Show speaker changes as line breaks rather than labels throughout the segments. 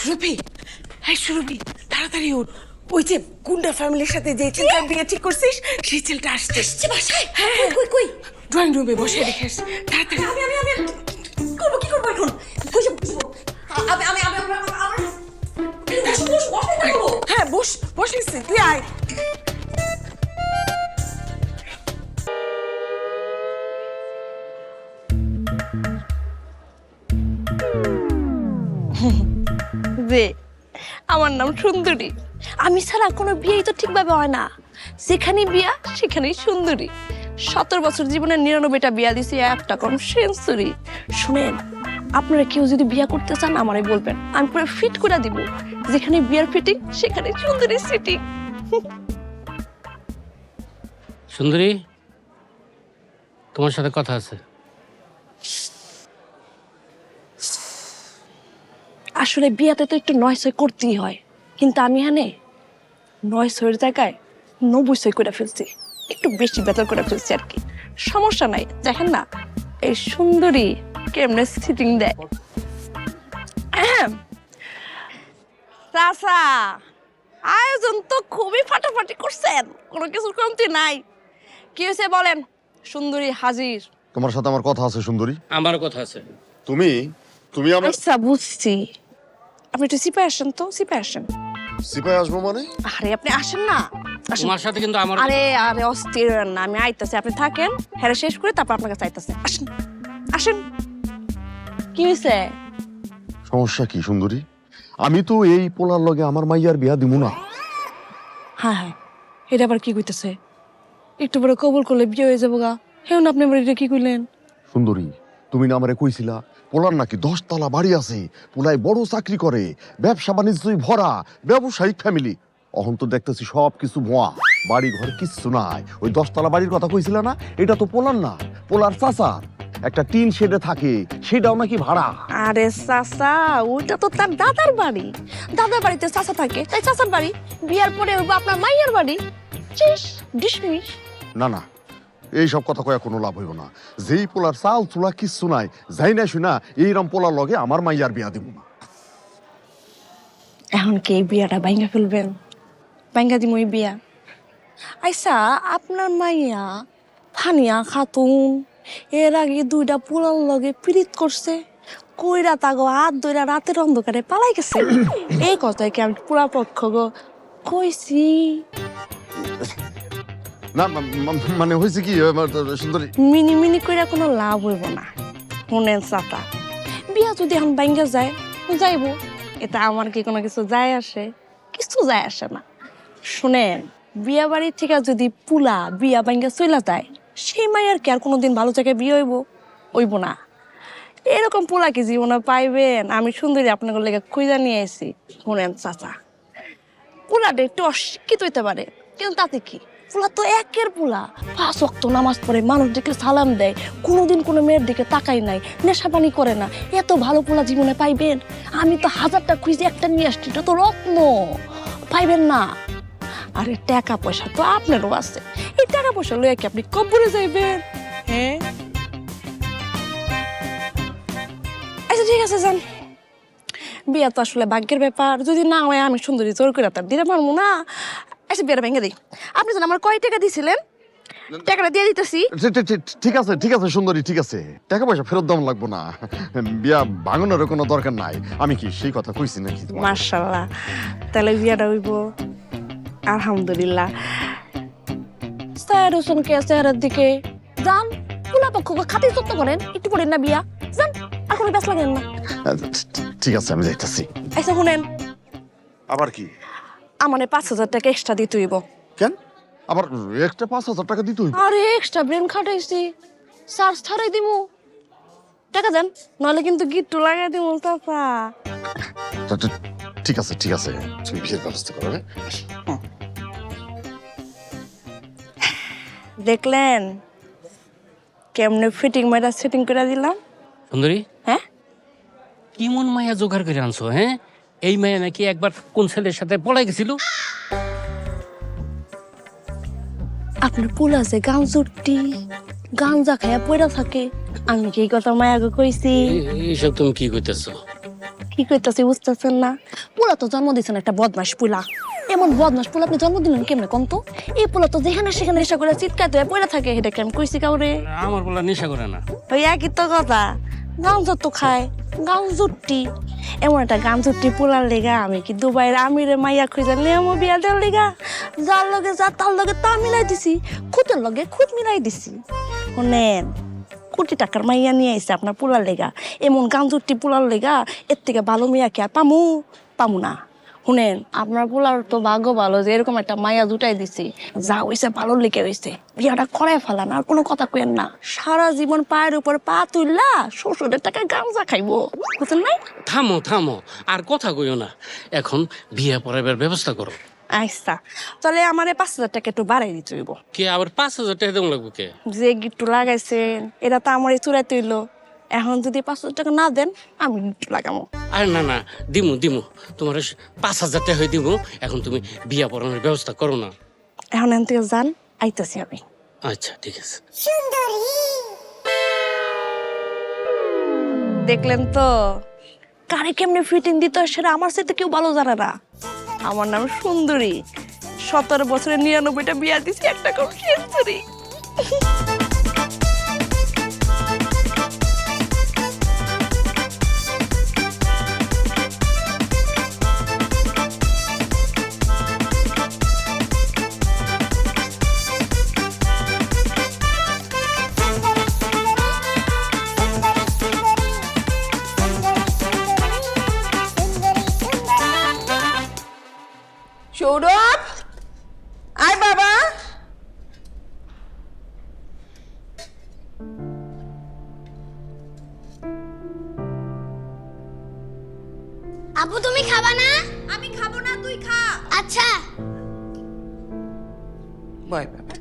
সুরভি, হ্যাঁ সুরভি, তাড়াতাড়ি ওঠ। ওই যে গুন্ডা ফ্যামিলির সাথে যে ছেলেটা বিয়ে ঠিক করছিস সেই ছেলেটা আসছে।
বাসায়?
হ্যাঁ
কই কই?
ড্রয়িং রুমে বসে রেখেস। তাড়াতাড়ি।
আমি করবো কি করবো এখন? বসে বসবো। আমি
হ্যাঁ বস, বসেছি, তুই আয়।
যে আমার নাম সুন্দরী। আমি ছাড়া কোনো বিয়েই তো ঠিকভাবে হয় না। যেখানে বিয়া সেখানেই সুন্দরী। 17 বছর জীবনের 99টা বিয়া দিছি, একটা কম সেঞ্চুরি। শুনেন, আপনারা কেউ যদি বিয়া করতে চান আমারে বলবেন, আমি পুরো ফিট করে দিব। যেখানে বিয়ার ফিটিং সেখানে সুন্দরী সিটিং।
সুন্দরী, তোমার সাথে কথা আছে।
আসলে বিয়াতে তো একটু 9 করতেই হয়, কিন্তু আমি হানে 9 জায়গায় 90 করে ফেলছি। একটু বেশি বেতন করে ফেলছি আর কি। সমস্যা নাই, দেখেন না এই সুন্দরী কেমনে সিটিং দেয়। চাচা, আয়োজন তো খুবই ফাটাফাটি করছেন, কোনো কিছুর কমতি নাই। কি হয়েছে বলেন? সুন্দরী হাজির।
তোমার সাথে আমার কথা আছে সুন্দরী।
আমার কথা আছে।
তুমি তুমি আমার
আচ্ছা বুঝছি, আপনি একটু সিপাই আসেন তো, সিপাই আসেন।
সিপাই আসবো মানে?
আরে আপনি আসেন না, আসেন।
তোমার সাথে কিন্তু আমার
আরে আরে অস্থির হন না, আমি আইতাছি, আপনি থাকেন, হ্যাঁ শেষ করে তারপর আপনার কাছে আইতাছি। আসেন আসেন। কি হয়েছে?
সমস্যা কি সুন্দরী? আমি তো এই পোলার লগে আমার মাইয়ার বিয়া দিব না।
হ্যাঁ হ্যাঁ, এটা আবার কি কইতেছে? একটু বড় কবুল করলে বিয়ে হয়ে যাবো গা। হেউ না, আপনি আবার এটা কি কইলেন?
সুন্দরী, তুমি না আমারে কইছিলা পোলার নাকি 10 তলা বাড়ি আছে, পোলায় বড় চাকরি করে, ব্যবসা বাণিজ্যই ভরা, ব্যবসায়িক ফ্যামিলি। অহন তো দেখতেছি সব কিছু ভুয়া, বাড়ি ঘর কিচ্ছু নাই। ওই 10 তলা বাড়ির কথা কইছিলা না, এটা তো পোলার না, পোলার চাচার একটা টিন শেডে থাকে, সেটাও নাকি ভাড়া।
আরে চাচা, ওইটা তো তার দাদার বাড়ি। দাদার বাড়িতে চাচা থাকে, তাই চাচার বাড়ি। বিয়ার পরে হইব আপনার মাইয়ার বাড়ি। শেষ, ডিসমিস।
না না, এই সব কথা কয়া কোনো লাভ হইব না। যেই পোলার চাল চুলা কিচ্ছু নাই, যাই না শুনা এইরম পোলার লগে আমার মাইয়ার বিয়া দিব না।
এখন কি এই বিয়াটা ভাঙ্গা ফেলবেন? ভাঙ্গা দিম ওই বিয়া। আচ্ছা, আপনার মাইয়া ফানিয়া খাতুন এর আগে 2টা পোলার লগে পীড়িত করছে, কইরা তাগো হাত ধইরা রাতের অন্ধকারে পালাই গেছে। এই কথাই কি আমি পুরা পক্ষ গো কইছি?
না মানে হয়েছে কি আমার সুন্দরী,
মিনি মিনি কইরা কোনো লাভ হইব না। শুনেন চাচা, বিয়া যদি এখন ভাঙ্গা যায় যাইব, এটা আমার কি কোনো কিছু যায় আসে? কিছু যায় আসে না। শুনেন, বিয়া বাড়ি থেকে যদি পুলা বিয়া ভাঙ্গা চইলা যায়, সেই মাইয়ার কি আর কোনোদিন ভালো জায়গায় বিয়ে হইব না। এরকম পোলা কি জীবনে পাইবেন? আমি সুন্দরী আপনাদের লেগে খুঁজা নিয়ে এসেছি। শুনেন চাচা, পোলাটা একটু অশিক্ষিত হইতে পারে, কিন্তু তাতে কি, পোলা তো একের পোলা। 5 ওয়াক্ত নামাজ পড়ে, মানুষ দেখলে সালাম দেয়, কোনোদিন কোনো মেয়ের দিকে তাকাই নাই, নেশা পানি করে না। এত ভালো পোলা জীবনে পাইবেন? আমি তো 1000টা খুঁজে একটা নিয়ে আসছি, এটা তো রত্ন। পাইবেন না। আরে টাকা পয়সা তো আপনারও আছে, এই টাকা পয়সা লইয়া কি আপনি কবরে যাইবেন? হ্যাঁ আচ্ছা ঠিক আছে, যান। বিয়া তো আসলে ভাগ্যের ব্যাপার, যদি না হয় আমি সুন্দরী জোর করে তার দিতে পারবো না। আচ্ছা বিয়াটা ভেঙে দিই। আপনি জান আমার কয় টাকা দিয়েছিলেন? টাকাটা দিয়ে দিতেছি।
ঠিক আছে ঠিক আছে সুন্দরী, ঠিক আছে, টাকা পয়সা ফেরত দাম লাগবো না, বিয়া ভাঙানোর কোনো দরকার নাই। আমি কি সেই কথা কইছি নাকি?
মাশাআল্লাহ, তাহলে বিয়াটা হইব আলহামদুলিল্লাহ। স্যার হোসেন কে চেহারার দিকে যান, পুলা পক্ষ খাতির যত্ন করেন, একটু পড়েন না বিয়া, যান, আর কোনো ব্যস্ত লাগেন না।
ঠিক আছে, আমি যাইতাছি।
আচ্ছা শুনেন,
আবার কি?
আমার 5000 টাকা এক্সট্রা দিতে হইব।
কেন আবার একটা 5,000 টাকা দিতে হইব?
আরে এক্সট্রা ব্রেন খাটাইছি, চার্জ ছাড়াই দিমু। টাকা দেন, নইলে কিন্তু গিট্টু লাগাই দিমু চাচা।
ঠিক আছে ঠিক আছে, তুমি বিয়ের ব্যবস্থা করো।
দেখলেন কেমনে ফিটিং মাইরা সেটিং করে দিলাম?
সুন্দরী,
হ্যাঁ
কেমন মায়া জোগাড় করে আনছো? হ্যাঁ, এই মায়া নাকি একবার কোন ছেলের সাথে পলাই গেছিল।
আপনার পোলা যে গাঞ্জুরটি গাঞ্জা খায়া পয়রা থাকে, আমি কি এই কথা মায়াকে কইছি?
এইসব তুমি কি কইতেছো?
কি কইতাছি বুঝতেছেন না? পোলা তো জন্ম দিয়েছেন একটা বদমাস পোলা। এমন বদমাস পোলা আপনি জন্ম দিলেন কেমনে কম তো? এই পোলা তো যেখানে সেখানে নেশা করে চিৎকার দিয়ে পড়ে থাকে, এটা কেমন কইছি কাউরে?
আমার বলা নেশা করে না।
ওই একই তো কথা, গাঞ্জর তো খায়, গাঞ্জুরটি। এমন একটা গাঞ্জুরটি পোলার লেগা আমি কি দুবাইয়ের আমিরে মাইয়া খুঁজে নেমো বিয়া দেওয়ার লেগা? যার লগে যা তার লগে তা মিলাই দিছি, খুদের লগে খুদ মিলাই দিছি। শোনেন, কোটি টাকার মাইয়া নিয়ে আইছে আপনার পোলার লেগা, এমন গাঞ্জুরটি পোলার লেগা এর থেকে ভালো মেয়া কি আর পামু? পামু না। শুনেন, আপনার পোলার তো ভাগ্য ভালো যে এরকম একটা মাইয়া জুটাই দিছি, যা হইছে ভালো লেগে হইছে। বিয়াটা করাই ফেলান, আর কোনো কথা কইেন না। সারা জীবন পায়ের উপর পা তুললা শ্বশুরের টাকায় গাঞ্জা খাইবো, বুঝলেন নাই?
থামো থামো, আর কথা কইও না। এখন বিয়ে পড়াইবার ব্যবস্থা করো।
আচ্ছা, তাহলে আমার 5,000 টাকা একটু বাড়াই দিতে হইব।
কে আবার 5,000 টাকা দেবো লাগবো কে?
যে গিফট লাগাইছেন এটা তো আমার চূড়াই তৈল। এখন যদি 5,000 টাকা না দেন আমি গিফট লাগামো।
আরে না না, দিমু দিমু, তোমার 5,000 টাকা হয়ে দিমু। এখন তুমি বিয়া পড়ানোর ব্যবস্থা করো না।
এখন এখান থেকে যান, আইতাছি আমি।
আচ্ছা ঠিক আছে।
দেখলেন তো কারে কেমনে ফিটিং দিতে হয় সেটা আমার সাথে কেউ ভালো জানে না। আমার নাম সুন্দরী, 17 বছরে 99টা বিয়া দিছি, একটা কম সেঞ্চুরি।
সৌরভ, আয় বাবা।
আপু তুমি খাবা না?
আমি খাবো না, তুই খা।
আচ্ছা।
বয় বাবা।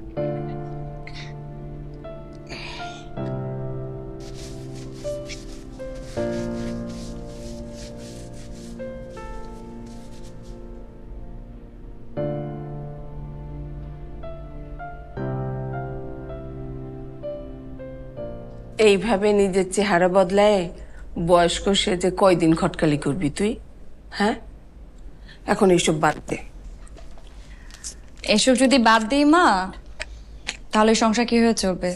এইভাবে নিজের চেহারা বদলায় বয়স্ক সেজে কয়দিন খটকালি করবি তুই? হ্যাঁ, এখন এইসব বাদ দে।
এসব যদি বাদ দিই মা, তাহলে সংসার কিভাবে চলবে?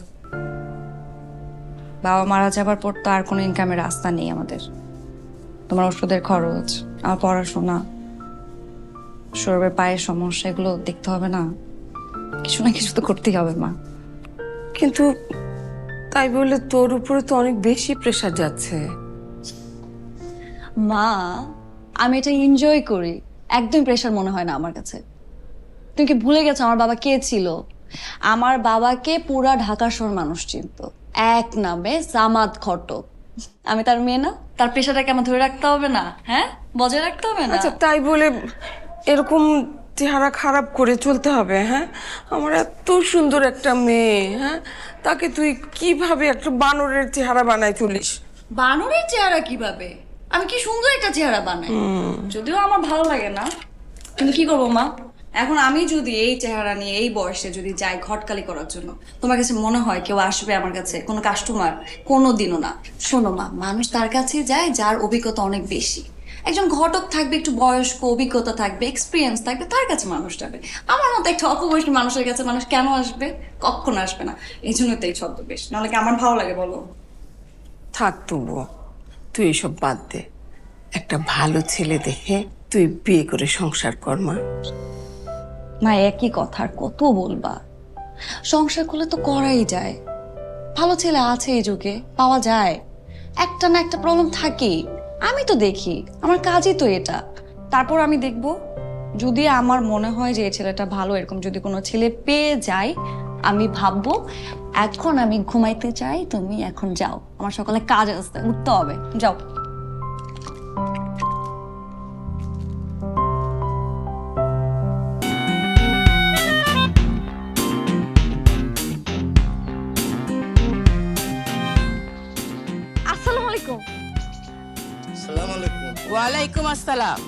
বাবা মারা যাবার পর তো আর কোনো ইনকামের রাস্তা নেই আমাদের। তোমার ওষুধের খরচ, আমার পড়াশোনা, সৌরভের পায়ের সমস্যা, এগুলো দেখতে হবে না? কিছু না কিছু তো করতেই হবে মা।
কিন্তু তাই বলে তোর উপরে তো অনেক বেশি প্রেশার যাচ্ছে।
মা, আমি এটা এনজয় করি, একদম প্রেশার মনে হয় না আমার কাছে। তুমি কি ভুলে গেছো আমার বাবা কে ছিল? আমার বাবাকে পুরা ঢাকা শহর মানুষ চিনতো, এক নামে জামাত ঘটক। আমি তার মেয়ে না? তার প্রেশারটাকে আমার ধরে রাখতে হবে না? হ্যাঁ, বজায় রাখতে হবে না?
আচ্ছা, তাই বলে এরকম চেহারা খারাপ করে চলতে হবে? হ্যাঁ, আমার এত সুন্দর একটা মেয়ে, হ্যাঁ, তাকে তুই কিভাবে একটা বানরের চেহারা বানায় তুলিস?
বানরের চেহারা কিভাবে? আমি কি সুন্দর একটা চেহারা বানাই, যদিও আমার ভালো লাগে না, কিন্তু কি করবো মা? এখন আমি যদি এই চেহারা নিয়ে এই বয়সে যদি যাই ঘটকালি করার জন্য, তোমার কাছে মনে হয় কেউ আসবে আমার কাছে? কোনো কাস্টমার কোনো দিনও না। শোনো মা, মানুষ তার কাছে যায় যার অভিজ্ঞতা অনেক বেশি। একজন ঘটক থাকবে, একটু বয়স্ক, অভিজ্ঞতা থাকবে, এক্সপিরিয়েন্স থাকবে, তার কাছে মানুষ যাবে। আমার মতো একটা অল্প বয়সী মানুষের কাছে মানুষ কেন আসবে? কখনো আসবে না। এই জন্য তো এই ছদ্মবেশ, নাহলে কি আমার ভালো লাগে বলো?
থাক তবুও, তুই এসব বাদ দে। একটা ভালো ছেলে দেখে তুই বিয়ে করে সংসার কর মা।
মা, একই কথা আর কত বলবা? সংসার করলে তো করাই যায়। ভালো ছেলে আছে এই যুগে, পাওয়া যায়। একটা না একটা প্রবলেম থাকেই, আমি তো দেখি, আমার কাজই তো এটা। তারপর আমি দেখব, যদি আমার মনে হয় যে এই ছেলেটা ভালো, এরকম যদি কোনো ছেলে পেয়ে যাই, আমি ভাববো এখন আমি ঘুমাইতে চাই, তুমি এখন যাও, আমার সকালে কাজ আসতে উঠতে হবে, যাও।
আসসালামু আলাইকুম।
ওয়ালাইকুম আসসালাম।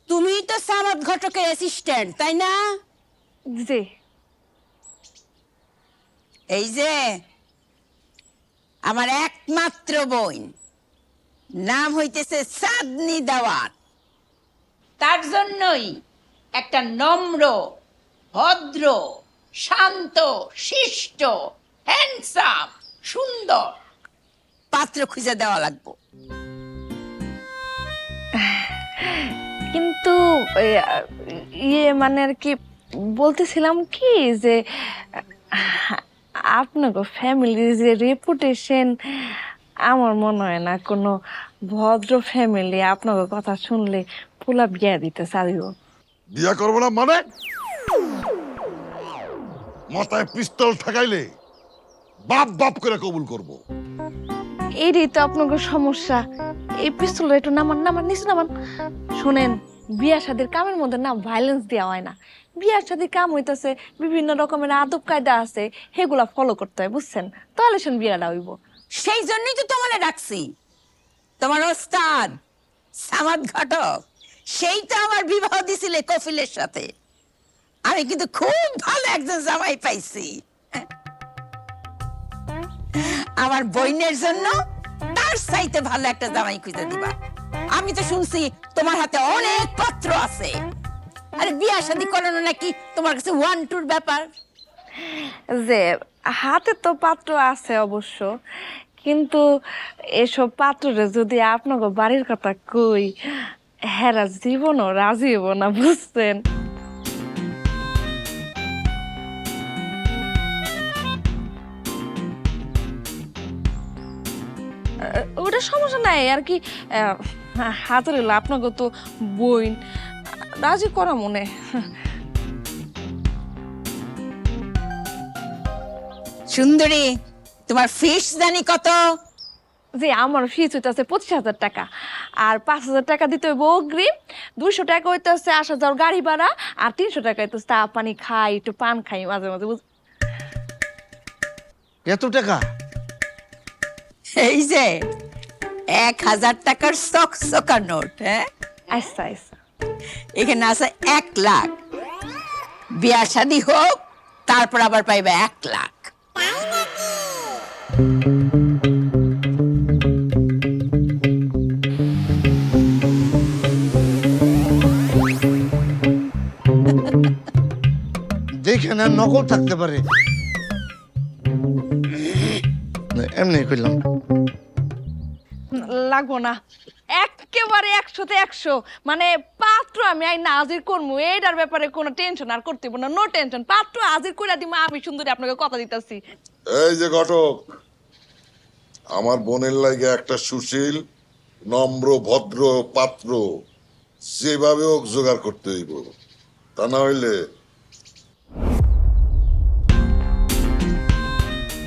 তুমি তো সামাদ ঘটকের অ্যাসিস্ট্যান্ট, তাই না?
জি।
এই যে আমার একমাত্র বোন, নাম হইতেছে চাঁদনি দেওয়ান। তার জন্যই একটা নম্র, ভদ্র, শান্ত, শিষ্ট, হ্যান্ডসাম, সুন্দর পাত্র খুঁজে দেওয়া লাগবে।
কিন্তু মানে আর কি বলতেছিলাম কি যে আপনাকে ফ্যামিলির যে রেপুটেশন, আমার মনে হয় না কোনো ভদ্র ফ্যামিলি আপনাকে কথা শুনলে পোলা বিয়া দিতে চাইব।
বিয়া করবো না মানে? মাথায় পিস্তল ঠেকাইলে বাপ বাপ করে কবুল করব।
এইটাই তো আপনাকে সমস্যা। এই পিস্তলটা একটু নামান নিচে নামান। শোনেন, বিয়া শাদির কামের মধ্যে না ভায়োলেন্স দেওয়া হয় না। বিয়ার শাদির কাম হইতেছে বিভিন্ন রকমের আদব কায়দা আছে, সেগুলা ফলো করতে হয়, বুঝছেন? তাহলে শুন বিয়াটা হইব।
সেই জন্যই তো তোমারে ডাকছি। তোমার ওস্তাদ সামাদ ঘটক সেই তো আমার বিবাহ দিছিলে কফিলের সাথে। আমি কিন্তু খুব ভালো একজন জামাই পাইছি। আমার বোনের জন্য তার চাইতে ভালো একটা জামাই খুঁজে দিবা। আমি তো শুনছি তোমার হাতে অনেক পাত্র আছে। আরে বিয়া শাদী করানো নাকি তোমার কাছে 1-2 ব্যাপার।
যে হাতে তো পাত্র আছে অবশ্য, কিন্তু এসব পাত্ররে যদি আপনাকে বাড়ির কথা কই, হেরা জীবনও রাজি হব না, বুঝছেন? ওটা সমস্যা নাই আর কি। হাতের হলো আপনাকে তো বইন, রাজি করা মনে।
সুন্দরী, তোমার ফিস জানি কত?
যে আমার ফিস হইতেছে 25,000 টাকা, আর 5,000 টাকা দিতে হইব অগ্রিম, 200 টাকা হইতেছে আসা যাওয়ার গাড়ি ভাড়া, আর 300 টাকা হইতেছে চা পানি খাই, একটু পান খাই মাঝে মাঝে।
এত টাকা?
এই যে 1,000 টাকার চকচকা নোট। হ্যাঁ,
আচ্ছা আচ্ছা।
এখানে আছে 1 লাখ। বিয়া শাদী হোক, তারপর আবার পাইবে 1 লাখ।
যেখানে নকল থাকতে পারে। না, এমনি কইলাম।
লাগবো না, একেবারে 100-তে 100। মানে পাত্র আমি আই না হাজির করবো, এইটার ব্যাপারে কোনো টেনশন আর করতে হইব না। নো টেনশন, পাত্র হাজির করে দিব আমি। সুন্দরী আপনাকে কথা দিতেছি।
এই যে ঘটক, আমার বোনের লাগে একটা সুশীল, নম্র, ভদ্র পাত্র যেভাবে হোক জোগাড় করতে হইব। তা না হইলে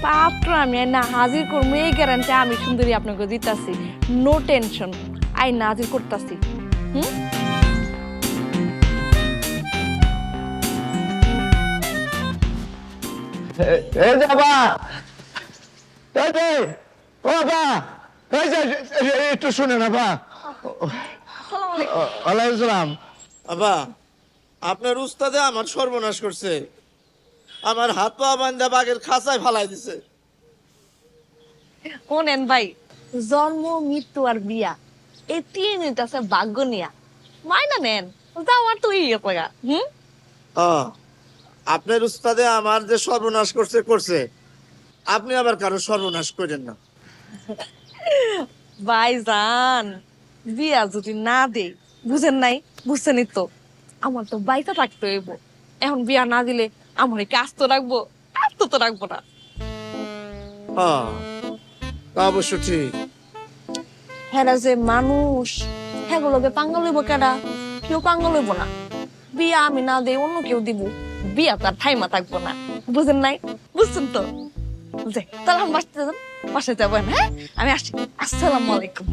পাত্র আমি আই না হাজির করবো, এই গ্যারান্টি আমি সুন্দরী আপনাকে দিতেছি। নো টেনশন, আই না হাজির করতেছি।
এই যে বাবা, এই যে ও বাবা, এই যে একটু শুনে না বাবা। ওয়ালাইকুম সালাম।
আবা, আপনার উস্তাদে আমার সর্বনাশ করছে। আমার হাত পা বান্ধা বাঘের খাঁচায় ফালাই দিছে।
শোনেন ভাই, জন্ম মৃত্যু আর বিয়া এই 3 হইতাছে ভাগ্য নিয়া। মাইনা নেন, যাওয়ার তো ইয়ে কয়া।
আপনার উস্তাদে আমার যে সর্বনাশ করছে, আপনি আবার কারো সর্বনাশ করেন না।
ভাইজান, বিয়া যদি না দে, বুঝেন নাই? বুঝছেনই তো, আমার তো বাইতা থাকতে হইব। এখন বিয়া না দিলে আমার কাজ তো রাখবো, কাজ তো রাখবো না।
তা অবশ্য ঠিক।
হেরা যে মানুষ, হেগুলোকে পাঙ্গাল হইব কেডা? কেউ পাঙ্গাল হইব না। বিয়া আমি না দেই অন্য কেউ দিব, বিয়া তার ঠাইমা থাকবো না। বুঝেন নাই? বুঝছেন তো? যে তাহলে আমি বাসায় যাবেন। হ্যাঁ, আমি আসছি। আসসালামু আলাইকুম।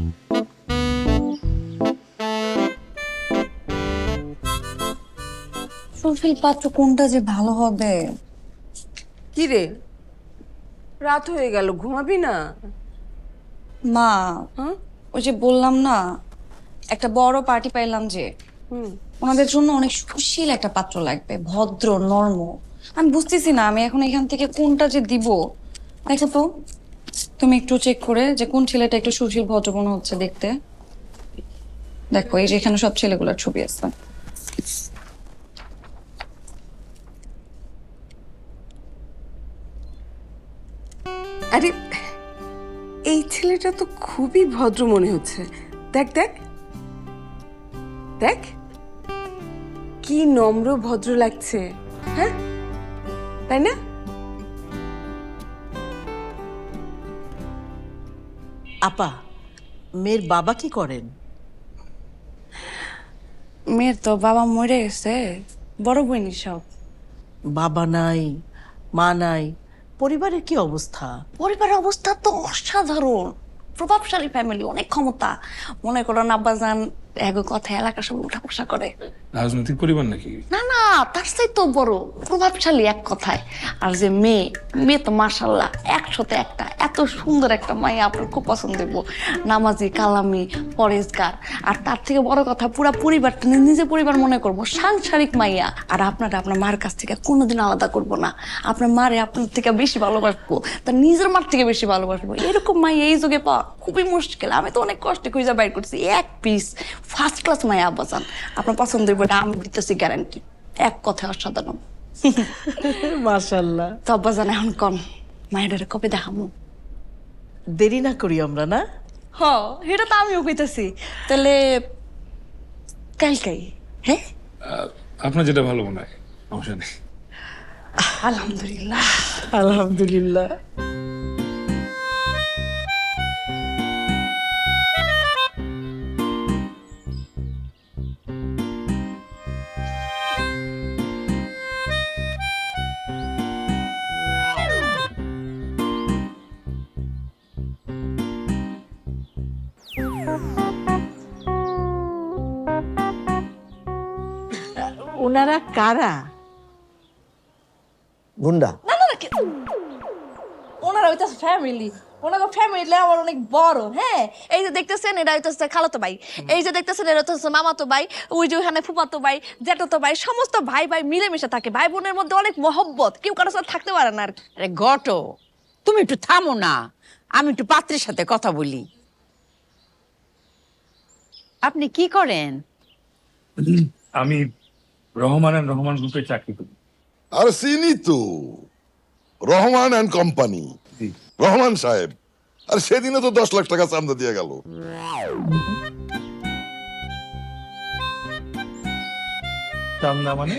সুশীল পাত্র কোনটা যে ভালো হবে?
কি রে, রাত হয়ে গেল, ঘুমাবি না?
মা,
হ্যাঁ?
ওই যে বললাম না, একটা বড় পার্টি পাইলাম যে, ওনাদের জন্য অনেক সুশীল একটা পাত্র লাগবে, ভদ্র, নর্ম, আমি বুঝতেছি না আমি এখন এখান থেকে কোনটা যে দিব। দেখো তো, তুমি একটু চেক করে যে কোন ছেলেটা একটু সুশীল ভদ্র মনে হচ্ছে দেখতে। দেখো এই যে এখানে সব ছেলেগুলোর ছবি আছে।
আরে এই ছেলেটা তো খুবই ভদ্র মনে হচ্ছে। দেখ দেখ দেখ, কি নম্র ভদ্র লাগছে, হ্যাঁ তাই না?
আপা, মেয়ের বাবা কি করেন?
মেয়ের তো বাবা মরে গেছে, বড় বইনি সব।
বাবা নাই, মা নাই, পরিবারের কি অবস্থা?
পরিবারের অবস্থা তো অসাধারণ, প্রভাবশালী ফ্যামিলি, অনেক ক্ষমতা। মনে করো আব্বাজান এক কথা এলাকা সব উঠা বসা করে।
রাজনৈতিক পরিবার নাকি?
না না, তার চাই তো বড় প্রভাবশালী এক কথায়। আর যে মেয়ে, মেয়ে তো মাশাল্লাহ 100তে 1টা, এত সুন্দর একটা মাইয়া আপনার খুব পছন্দ হইব। নামাজি, কালামি, পরেজগার, আর তার থেকে বড় কথা পুরা পরিবারটা নিজে পরিবার মনে করবো, সাংসারিক মাইয়া। আর আপনারা আপনার মার কাছ থেকে কোনোদিন আলাদা করবো না। আপনার মারে আপনার থেকে বেশি ভালোবাসবো, তার নিজের মার থেকে বেশি ভালোবাসবো। এরকম মাইয়া এই যুগে পাওয়া খুবই মুশকিল। আমি তো অনেক কষ্টে খুঁজে বাইর করছি, এক পিস ফার্স্ট ক্লাস মাইয়া আব্বাজান। আপনার পছন্দ হইব, এটা আমি দিতেছি গ্যারান্টি, এক কথা অসাধারণ।
মাশাআল্লাহ।
তো আব্বাজান এখন কম মায়ের কবে দেখামু?
দেরি না করি আমরা, না?
হ, এটা তো আমিও কইতেছি। তাহলে কালকাই? হ্যাঁ,
আপনার যেটা ভালো মনে হয়, সমস্যা নেই।
আলহামদুলিল্লাহ।
আলহামদুলিল্লাহ। ওনারা কারা?
গুন্ডা।
না না না, ওনারা হইতেছে ফ্যামিলি। ওনার ফ্যামিলি আমার অনেক বড়। হ্যাঁ, এই যে দেখতেছেন এটা হইতেছে খালাতো ভাই, এই যে দেখতেছেন এটা হচ্ছে মামাতো ভাই, ওই যে ওখানে ফুফাতো ভাই, জ্যাঠাতো ভাই, সমস্ত ভাই ভাই মিলেমিশে থাকে। ভাই বোনের মধ্যে অনেক মহব্বত, কেউ কারোর সাথে থাকতে পারে না আর কি।
আরে ঘটো, তুমি একটু থামো না, আমি একটু পাত্রের সাথে কথা বলি। আপনি কি করেন?
আমি রহমান অ্যান্ড রহমান গ্রুপে চাকরি করি।
আর চিনি তো, রহমান অ্যান্ড কোম্পানি, রহমান সাহেব। আর সেদিনও তো 10 লাখ টাকা চান্দা দিয়ে গেল।
চান্দা মানে?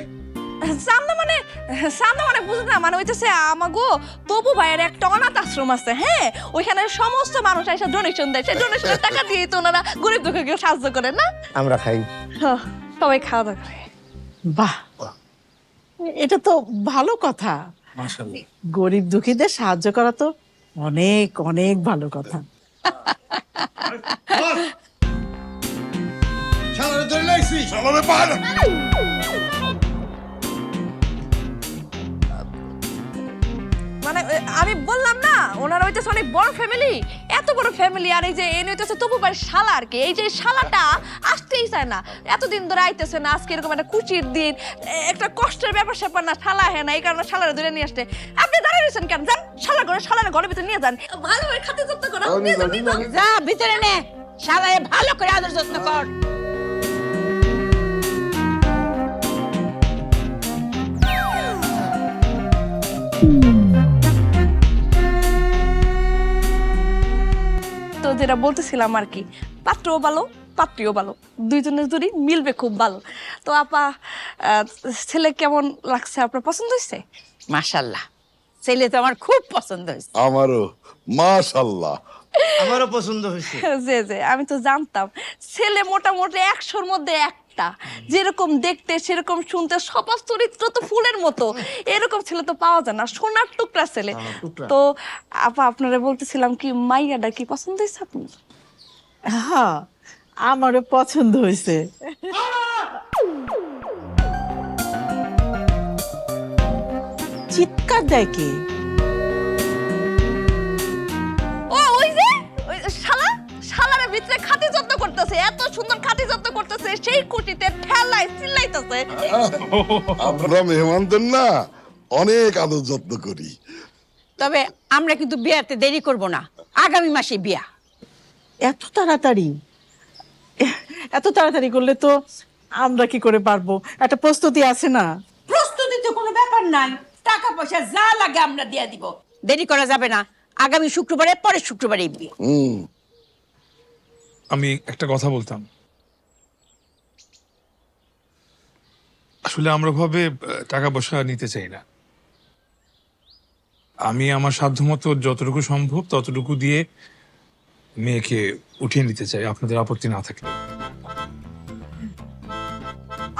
সামনে মানে বুঝে না, মানে হইতেছে আমাগো তবু ভাইয়ের একটা অনাথ আশ্রম আছে। হ্যাঁ, ওইখানে সমস্ত মানুষ এসে ডোনেশন দেয়, সেই ডোনেশনের টাকা দিয়ে তো ওনারা গরিব দুঃখীকে সাহায্য করে না?
আমরা খাই।
সবাই খাওয়া দাওয়া করে।
বাহ, এটা তো ভালো কথা।
মাশাআল্লাহ।
গরিব দুঃখীদের সাহায্য করা তো অনেক অনেক ভালো কথা।
শালারে পার।
মানে আমি বললাম না, ওনারা হইতেছে অনেক বড় ফ্যামিলি, এত বড় ফ্যামিলি। আর এই যে এনে হইতেছে তবু ভাই শালা আর কি। এই যে শালাটা আসতেই চায় না, এতদিন ধরে আইতেছে না। আজকে এরকম একটা খুশির দিন, একটা কষ্টের ব্যাপার স্যাপার না, শালা হ্যাঁ না, এই কারণে শালারে ধরে নিয়ে আসতে। আপনি দাঁড়িয়ে রয়েছেন কেন? যান শালা করে, শালারে ঘরের ভিতরে নিয়ে যান, ভালোভাবে খাতে যত্ন করো।
যা ভিতরে নে, শালায় ভালো করে আদর যত্ন কর।
তো যেটা বলতেছিলাম আর কি, পাত্রও ভালো পাত্রীও ভালো, দুইজনের জুড়ি মিলবে খুব ভালো। তো আপা, ছেলে কেমন লাগছে? আপনার পছন্দ হয়েছে?
মাশাআল্লাহ, ছেলে তো আমার খুব পছন্দ হয়েছে।
আমারও মাশাআল্লাহ।
আমারও পছন্দ হয়েছে।
যে যে আমি তো জানতাম ছেলে মোটামুটি 100-র মধ্যে একটা, যেরকম দেখতে সেরকম শুনতে, সবার চরিত্র তো ফুলের মতো। এরকম ছেলে তো পাওয়া যায় না, সোনার টুকরা ছেলে। তো আপা, আপনারা বলতেছিলাম কি, মাইয়াটা কি পছন্দ হয়েছে আপনার?
হ্যাঁ, আমারও পছন্দ হয়েছে। চিৎকার দেয় কে?
ও ওই যে ওই শালা, শালার ভিতরে খাতি যত্ন করতেছে, এত সুন্দর খাতি যত্ন করতেছে, সেই কুটিতে ঠেলাই চিল্লাইতেছে।
আমরা মেহমানদের না অনেক আদর যত্ন করি।
তবে আমরা কিন্তু বিয়াতে দেরি করব না, আগামী মাসে বিয়া।
এত তাড়াতাড়ি? এত তাড়াতাড়ি করলে তো আমরা কি করে পারবো? একটা প্রস্তুতি আছে না?
প্রস্তুতি তো কোনো ব্যাপার নাই, টাকা পয়সা যা লাগে আমরা দিয়ে দিব। দেরি করা যাবে না, আগামী শুক্রবারে, পরের শুক্রবারে বিয়ে।
আমি একটা কথা বলতাম, আসলে আমরা ভাবে টাকা পয়সা নিতে চাই না। আমি আমার সাধ্যমতো যতটুকু সম্ভব ততটুকু দিয়ে মেয়েকে উঠিয়ে নিতে চাই, আপনাদের আপত্তি না থাকলে।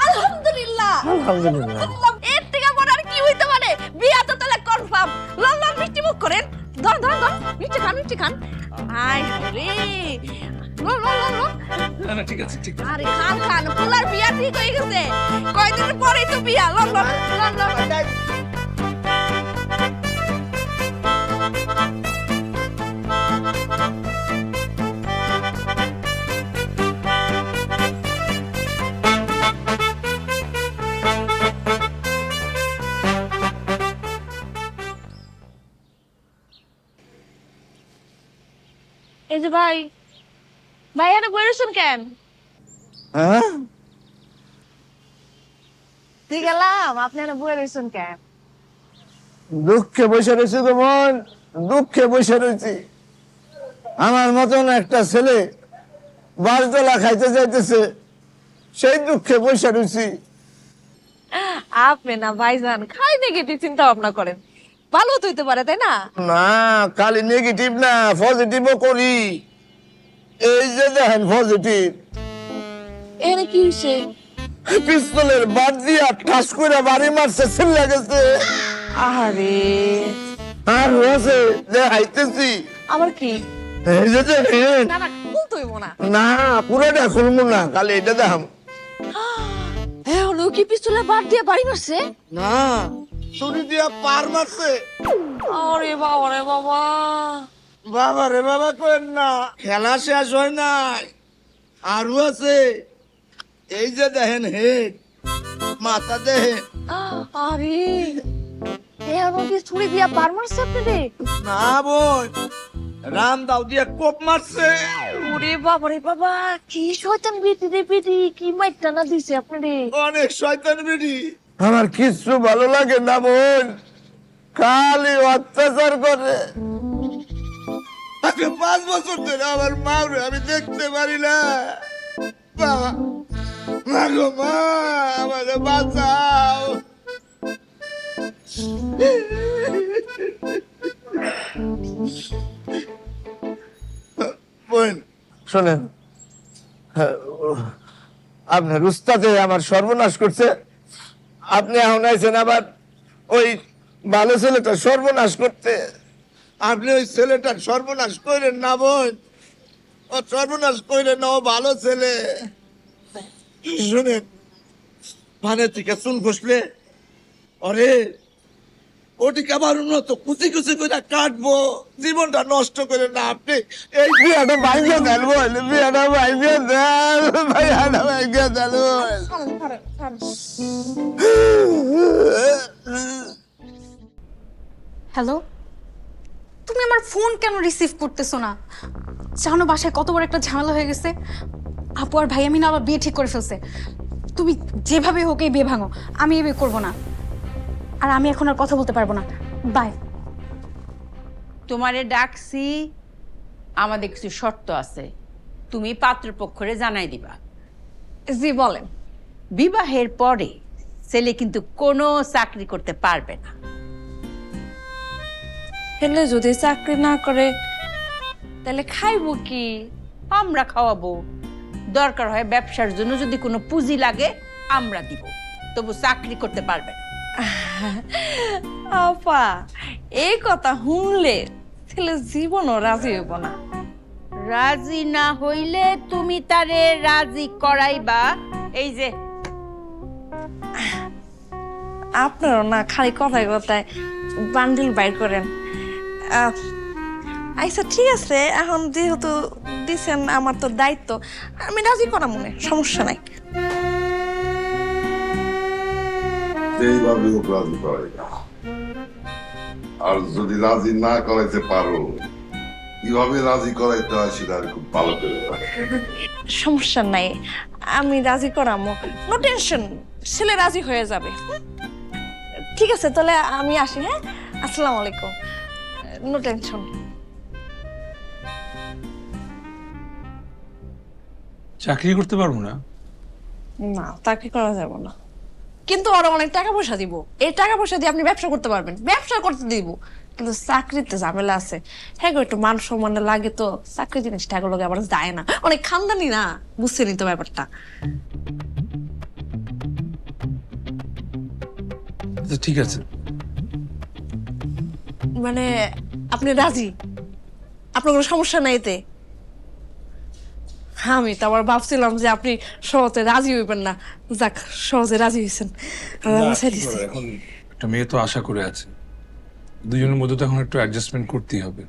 আলহামদুলিল্লাহ।
আলহামদুলিল্লাহ।
এর থেকে বড় আর কি হইতে পারে? বিয়া তো তাহলে কনফার্ম। লন লন মিষ্টি মুখ করেন। ধর ধর ধর, মিষ্টি খান, মিষ্টি খান। আয় রে, লন লন লন লন।
না না, ঠিক আছে, ঠিক আছে।
আরে খান খান, পোলার বিয়া ঠিক হয়ে গেছে। কয়দিন পরেই তো বিয়া। Loan loan loan loan. এই যে ভাই, ভাই এনে বইরেছেন কেন?
হ্যাঁ,
ঠিক গেলাম, আপনি এনে বইরেছেন কেন?
দুঃখে বসে রয়েছি তো বোন, দুঃখে বসে রয়েছি। আমার মতন একটা ছেলে বাসডলা খাইতে যাইতেছে, সেই দুঃখে বসে রয়েছি।
আপনি না ভাইজান খাই নেগেটিভ চিন্তা ভাবনা করেন, ভালো তো হইতে পারে, তাই না?
না, খালি নেগেটিভ না, পজিটিভও করি। এই যে দেখেন পজিটিভ,
এখানে কি হয়েছে?
পিস্তলের বাদ দিয়া ঠাস করে বাড়ি মারছে, ছেলে গেছে।
আহারে,
আর আছে দেখাইতেছি।
আবার কি?
এই যে দেখেন।
না না, বলতে হইব না।
না, পুরোটা খুলবো না, খালি এটা দেখাম।
এখন ও কি পিস্তলে বাদ দিয়ে বাড়ি মারছে?
না, ছুরি দিয়া পার মারছে।
আরে বাবা রে বাবা।
বাবা রে বাবা করেন না, খেলা শেষ হয় নাই, আরো আছে। এই যে দেখেন হেড, মাথা দেখেন।
আরে, এখন কি ছুরি দিয়া বাড় মারছে আপনাদের?
না বোন, রাম দাও দিয়া কোপ মারছে।
ওরে বাবা রে বাবা, কি শয়তান বেটি রে বেটি, কি মাইরটা না দিছে আপনাদের।
অনেক শয়তান বেটি। আমার কিচ্ছু ভালো লাগে না বোন, খালি অত্যাচার করে। আগে 5 বছর ধরে আমার মারে আমি দেখতে পারি না। বাবা, মা গো মা, আমারে বাঁচাও। বোন শোনেন, আপনার উস্তাদে আমার সর্বনাশ করছে। আপনি এখন আইছেন আবার ওই ভালো ছেলেটা সর্বনাশ করতে। আপনি ওই ছেলেটার সর্বনাশ করেন না বোন, ও সর্বনাশ করেন না, ও ভালো ছেলে। শুনেন, ভানের থেকে চুল খসলে অরে ওটিকে আবার উন্নত কুচি কুচি করে কাটবো, জীবনটা নষ্ট করে না। আপনি এই বিয়াটা ভাইকে দেন বল, বিয়াটা ভাইকে দেন, ভাইয়াটা ভাইকে দেন।
হ্যালো, তুমি আমার ফোন কেন রিসিভ করতেছো না? জানো বাসায় কত বড় একটা ঝামেলা হয়ে গেছে। আপু আর ভাই আমি না আবার বিয়ে ঠিক করে ফেলছে। তুমি যেভাবে হোক এই বিয়ে ভাঙো, আমি এই বিয়ে করবো না। আর আমি এখন আর কথা বলতে পারবো না, বাই।
তোমারে ডাকছি, আমাদের কিছু শর্ত আছে, তুমি পাত্রপক্ষরে জানাই দিবা।
জি বলেন।
বিবাহের পরে ছেলে কিন্তু কোনো চাকরি করতে পারবে না।
হেলে যদি চাকরি না করে তাহলে খাইবো কি?
আমরা খাওয়াবো, দরকার হয় ব্যবসার জন্য যদি কোনো পুঁজি লাগে আমরা দিব, তবু চাকরি করতে পারবে না।
আপা, এই কথা শুনলে ছেলে জীবনও রাজি হইব না।
রাজি না হইলে তুমি তারে রাজি করাইবা। এই যে
আপনারও না খালি কথায় কথায় বান্ডিল বাইর করেন। আচ্ছা ঠিক আছে, এখন যেহেতু দিচ্ছেন আমার তো দায়িত্ব, আমি রাজি করা মনে সমস্যা নাই।
সেইভাবে রাজি করাই না। আর যদি রাজি না করাইতে পারো, কিভাবে রাজি করাইতে হয় সেটা আমি খুব ভালো করে জানি।
সমস্যা নাই, আমি রাজি করামো, নো টেনশন, ছেলে রাজি হয়ে যাবে। ঠিক আছে, তাহলে আমি আসি। হ্যাঁ, আসসালামু আলাইকুম, নো টেনশন।
চাকরি করতে পারবো না?
না, চাকরি করা যাবে না, কিন্তু ওরা অনেক টাকা পয়সা দিব। এই টাকা পয়সা দিয়ে আপনি ব্যবসা করতে পারবেন, ব্যবসা করতে দিব, কিন্তু চাকরিতে ঝামেলা আছে। হ্যাঁ গো, একটু মান সম্মান লাগে তো, চাকরি জিনিসটা এগুলো আবার যায় না, অনেক খানদানি না, বুঝছেনই তো ব্যাপারটা।
আচ্ছা, ঠিক আছে।
মানে আপনি রাজি? আপনার কোনো সমস্যা নাই এতে? আমি তো আবার ভাবছিলাম যে আপনি সহজে রাজি হইবেন না। যাক, সহজে রাজি হয়েছেন।
এখন একটা মেয়ে তো আশা করে আছে, দুজনের মধ্যে তো এখন একটু অ্যাডজাস্টমেন্ট করতেই হবে।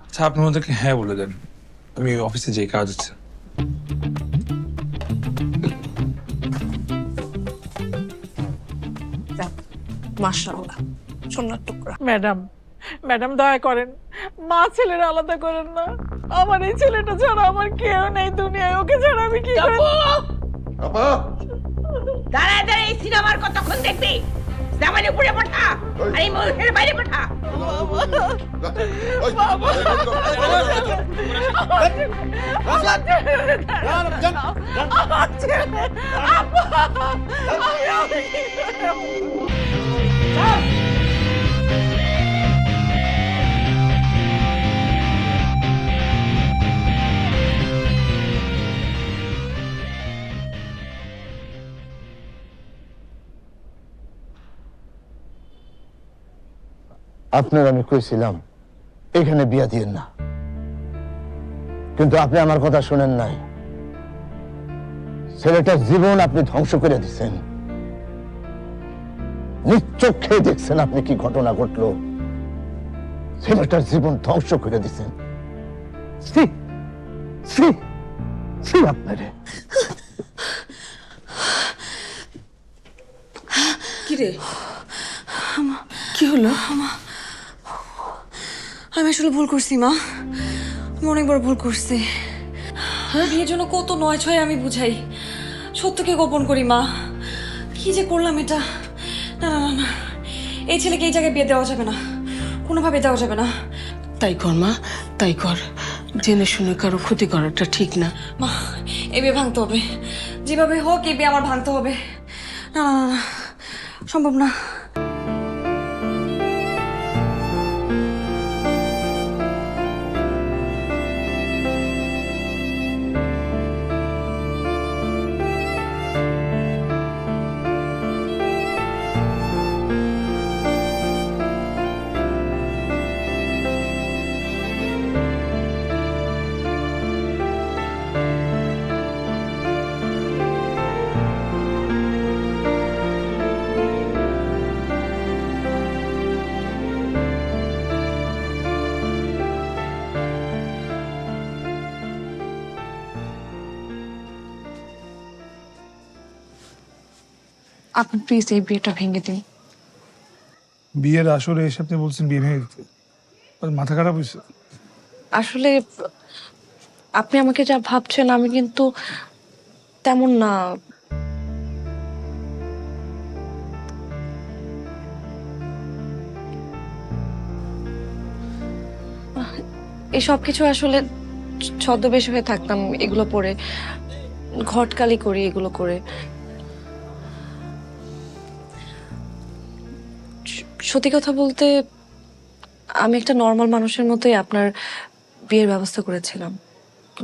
আচ্ছা, আপনি ওদেরকে হ্যাঁ বলে দেন, আমি অফিসে যেই কাজ আছে।
মাশাআল্লাহ, সোনার টুকরা।
ম্যাডাম, ম্যাডাম দয়া করেন, মা ছেলের আলাদা করেন না। আমার এই ছেলেটা ছাড়া আমার কেউ নেই দুনিয়ায়, ওকে ছাড়া আমি কি করে?
আপা,
দাঁড়ায় দাঁড়ায় এই সিনেমার কতক্ষণ দেখবি? জামাই উপরে পাঠা আর এই মহলের বাইরে পাঠা।
আপনার আমি কইছিলাম এখানে বিয়া দিয়েন না, কিন্তু আপনি আমার কথা শুনেন নাই। ছেলেটার জীবন আপনি ধ্বংস করে দিচ্ছেন। নিশ্চক্ষে দেখছেন আপনি কি ঘটনা ঘটলো। ছেলেটার জীবন ধ্বংস করে দিচ্ছেন। আপনারে
কি রে, কি হলো? আমি আসলে ভুল করছি মা, আমি অনেক বড় ভুল করছি। বিয়ের জন্য কত নয় ছয় আমি বুঝাই, সত্যকে গোপন করি মা। কি যে করলাম এটা! না না না না, এই ছেলেকে এই জায়গায় বিয়ে দেওয়া যাবে না, কোনোভাবে দেওয়া যাবে না। তাই কর মা, তাই কর, জেনে শুনে কারো ক্ষতি করাটা ঠিক না। মা, এই বিয়ে ভাঙতে হবে, যেভাবে হোক এই বিয়ে আমার ভাঙতে হবে। না না না, সম্ভব না। আপনি প্লিজ এই বিয়েটা ভেঙে দিন।
বিয়ের আসরে এসে আপনি বলছেন বিয়ে ভেঙে দিতে? মাথা খারাপ হয়েছে?
আসলে আপনি আমাকে যা ভাবছেন আমি কিন্তু তেমন না। এই সব কিছু আসলে ছদ্মবেশ হয়ে থাকতাম, এগুলো পরে ঘটকালি করি, এগুলো করে। সত্যি কথা বলতে আমি একটা নর্মাল মানুষের মতোই আপনার বিয়ের ব্যবস্থা করেছিলাম,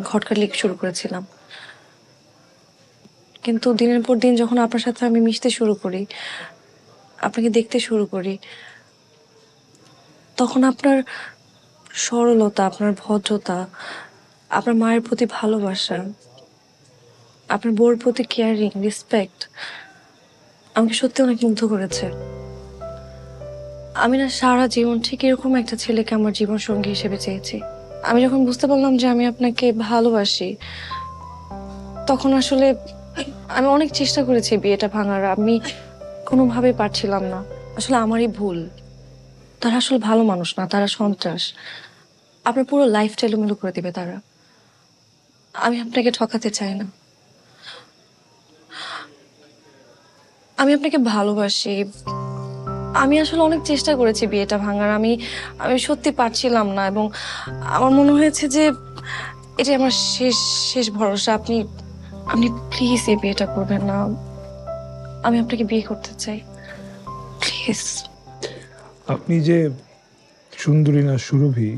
ঘটকালি শুরু করেছিলাম। কিন্তু দিনের পর দিন যখন আপনার সাথে আমি মিশতে শুরু করি, আপনাকে দেখতে শুরু করি, তখন আপনার সরলতা, আপনার ভদ্রতা, আপনার মায়ের প্রতি ভালোবাসা, আপনার বউর প্রতি কেয়ারিং, রেসপেক্ট আমাকে সত্যি অনেক মুগ্ধ করেছে। আমি না সারা জীবন ঠিক এরকম একটা ছেলেকে আমার জীবন সঙ্গী হিসেবে চেয়েছি। আমি যখন বুঝতে পারলাম যে আমি আপনাকে ভালোবাসি, তখন আসলে আমি অনেক চেষ্টা করেছি বিয়েটা ভাঙার, আমি কোনোভাবেই পারছিলাম না। আসলে আমারই ভুল,
তারা আসলে ভালো মানুষ না, তারা সন্ত্রাস। আপনার পুরো লাইফটা এলোমেলো করে দিবে তারা। আমি আপনাকে ঠকাতে চাই না, আমি আপনাকে ভালোবাসি। আমি আসলে অনেক চেষ্টা করেছি বিয়েটা ভাঙার, আমি সত্যি পারছিলাম না, এবং আমার মনে হয়েছে যে এটা আমার শেষ শেষ ভরসা। আপনি প্লিজ এই বিয়েটা করবেন না। আমি আপনাকে বিয়ে করতে চাই, প্লিজ।
আপনি যে সুন্দরী না সুরভি,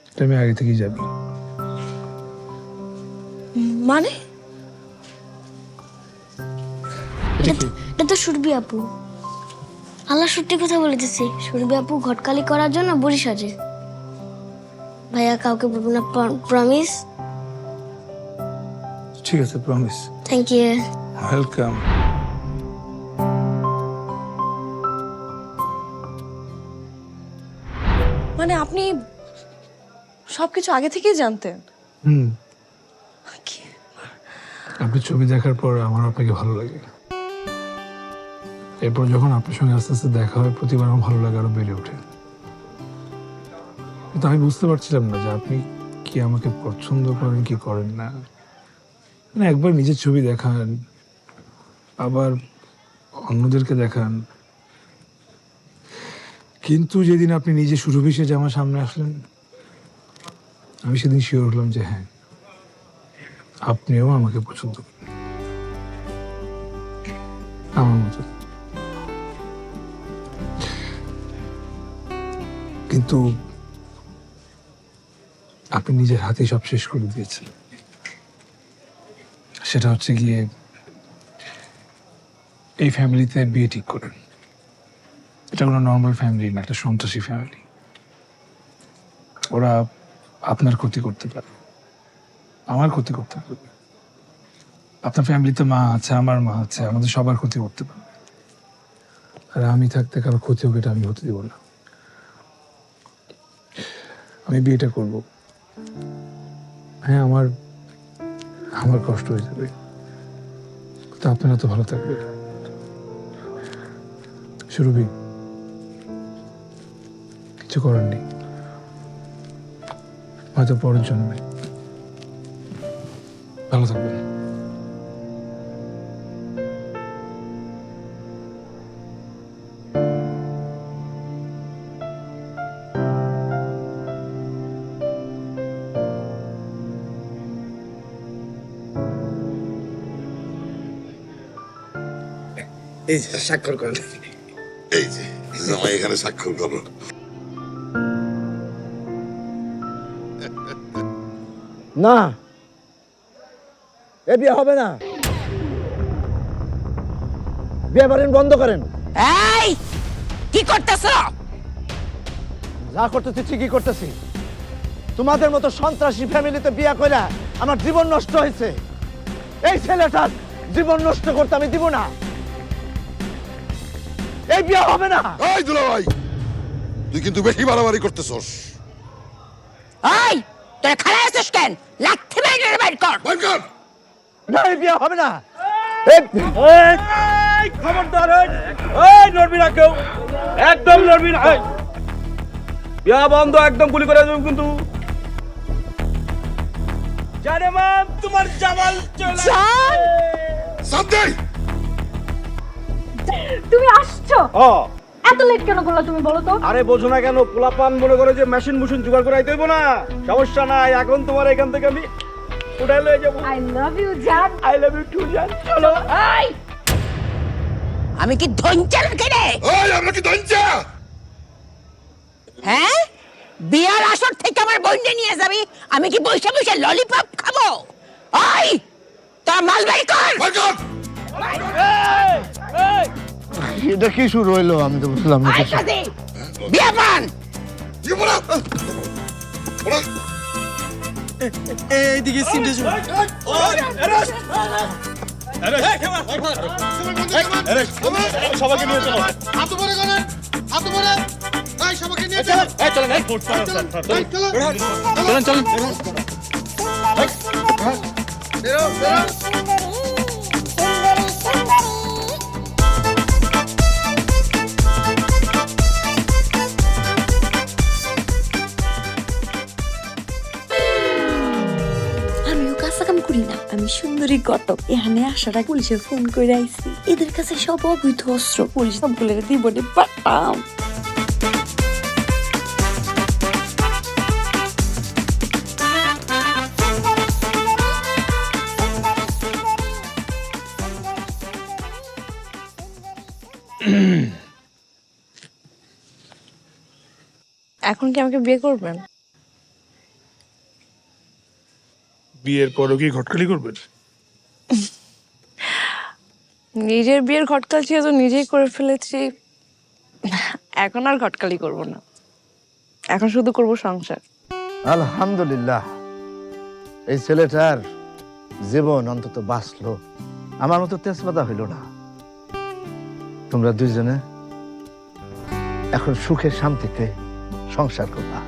এটা আমি আগে থেকেই জানি।
মানে
এটা তো সুরভি আপু। আল্লাহ সত্যি কথা বলেছে, সুরভি আপু ঘটকালি করার জন্য বুড়ি সাজে। ভাইয়া কাউকে বলবো না, প্রমিস?
ঠিক আছে, প্রমিস।
Thank you.
ওয়েলকাম।
মানে আপনি সবকিছু আগে থেকেই জানতেন?
হুম, আপনি ছবি দেখার পর আমার আপনাকে ভালো লাগে। এরপর যখন আপনার সঙ্গে আস্তে আস্তে দেখা হয়, প্রতিবার আমার ভালো লাগে আরো বেড়ে ওঠে। কিন্তু আমি বুঝতে পারছিলাম না যে আপনি কি আমাকে পছন্দ করেন কি করেন না। মানে একবার নিজের ছবি দেখান, আবার অন্যদেরকে দেখান, কিন্তু যেদিন আপনি নিজে সুরভি সেজে আমার সামনে আসলেন, আমি সেদিন শিওর হলাম যে হ্যাঁ, আপনিও আমাকে পছন্দ করেন আমার মতো। কিন্তু আপনি নিজের হাতে সব শেষ করে দিয়েছেন। সেটা হচ্ছে গিয়ে এই ফ্যামিলিতে বিয়ে ঠিক করেন। এটা কোনো নর্মাল ফ্যামিলি না, একটা সন্ত্রাসী ফ্যামিলি। ওরা আপনার ক্ষতি করতে পারে, আমার ক্ষতি করতে পারে। আপনার ফ্যামিলিতে মা আছে, আমার মা আছে, আমাদের সবার ক্ষতি করতে পারে। আর আমি থাকতে কারো ক্ষতি হোক, এটা আমি হতে দেব না। আমি বিয়েটা করব। হ্যাঁ, আমার কষ্ট হয়ে যাবে, তো আপনারা তো ভালো থাকবে। সুরভি, কিছু করার নেই, হয়তো পরের জন্মে। ভালো থাকবেন।
এই যে স্বাক্ষর করেন।
এই যে জামাই এখানে স্বাক্ষর করো।
না, এ বিয়ে হবে না। বিয়ে বাড়ি বন্ধ করেন।
এই কি করতেছ?
যা করতেছি ঠিকই করতেছি। তোমাদের মতো সন্ত্রাসী ফ্যামিলিতে বিয়ে কইরা আমার জীবন নষ্ট হয়েছে। এই ছেলেটার জীবন নষ্ট করতে আমি দিব না। এই বিয়ে হবে না।
এই দুলাভাই, তুই কিন্তু বেশি বাড়াবাড়ি করতেছস।
এই তোরা খাড়া আছিস কেন? লাথি মেরে বাইর কর।
বাইর কর।
না, এই বিয়ে হবে না।
খবরদার, নড়বি না কেউ, একদম নড়বি না। বিয়া বন্ধ, একদম গুলি করে দেব কিন্তু। জানে মা, তোমার জামাল চলে।
সাদ্দাই,
তুমি আসছো? এত লেট কেন করলা তুমি, বলো তো?
আরে বোঝো না কেন? পোলাপান মনে করে যে মেশিন মুশিন জোগাড় করে আইতে হইব না। সমস্যা নাই, এখন তোমার এখান থেকে আমি উঠাই লয়ে যাবো।
আই লাভ ইউ জান।
আই লাভ ইউ টু জান। চলো।
এই আমি কি ধনচাল কেনে?
ওই আমরা কি দঞ্জা?
হ্যাঁ, বিয়ার আসর থেকে আমার বোনকে নিয়ে যাবি, আমি কি বসে বসে ললিপপ খাবো? ওই তোরা মাল বাই কর।
বাইর কর।
এটা কি শুরু হইলো? আমি তো বুঝলাম না
আই
কিছু।
কাজে বিয়া পান।
কি বলা? বলা।
এইদিকে সিনটে শুরু। সবাইকে নিয়ে চলো।
হাত উপরে করেন, হাত উপরে। এই সবাইকে নিয়ে চলো।
চলেন চলেন।
বেরো বেরো।
বাচ্চা কাম করি না, আমি সুন্দরী ঘটক। এখানে আসার আগে পুলিশে ফোন করে আইছি, এদের কাছে সব অবৈধ অস্ত্র, পুলিশ সবগুলো জীবনে পাঠাম।
এখন কি আমাকে বিয়ে করবেন?
বিয়ের পরও কি ঘটকালি করবেন?
নিজের বিয়ের ঘটকাল ছিল তো নিজেই করে ফেলেছি, এখন আর ঘটকালি করব না, এখন শুধু করব সংসার।
আলহামদুলিল্লাহ, এই ছেলেটার জীবন অন্তত বাঁচলো, আমার মতো তেজপাতা হইল না। তোমরা দুইজনে এখন সুখে শান্তিতে সংসার করবা।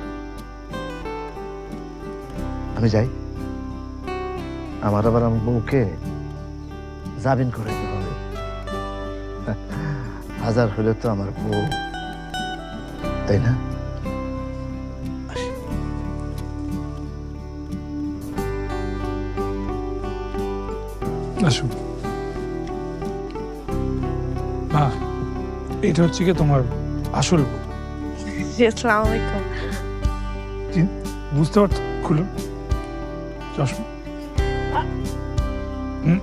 আমি যাই, আমার আবার আমার বউকে জামিন করে দিতে হবে। হাজার হলে তো আমার বউ, তাই না?
আসুন। মা, এটা হচ্ছে কি তোমার আসল বউ।
আসসালামু আলাইকুম।
বুঝতে পারছো? খুলুন চশমা। হুম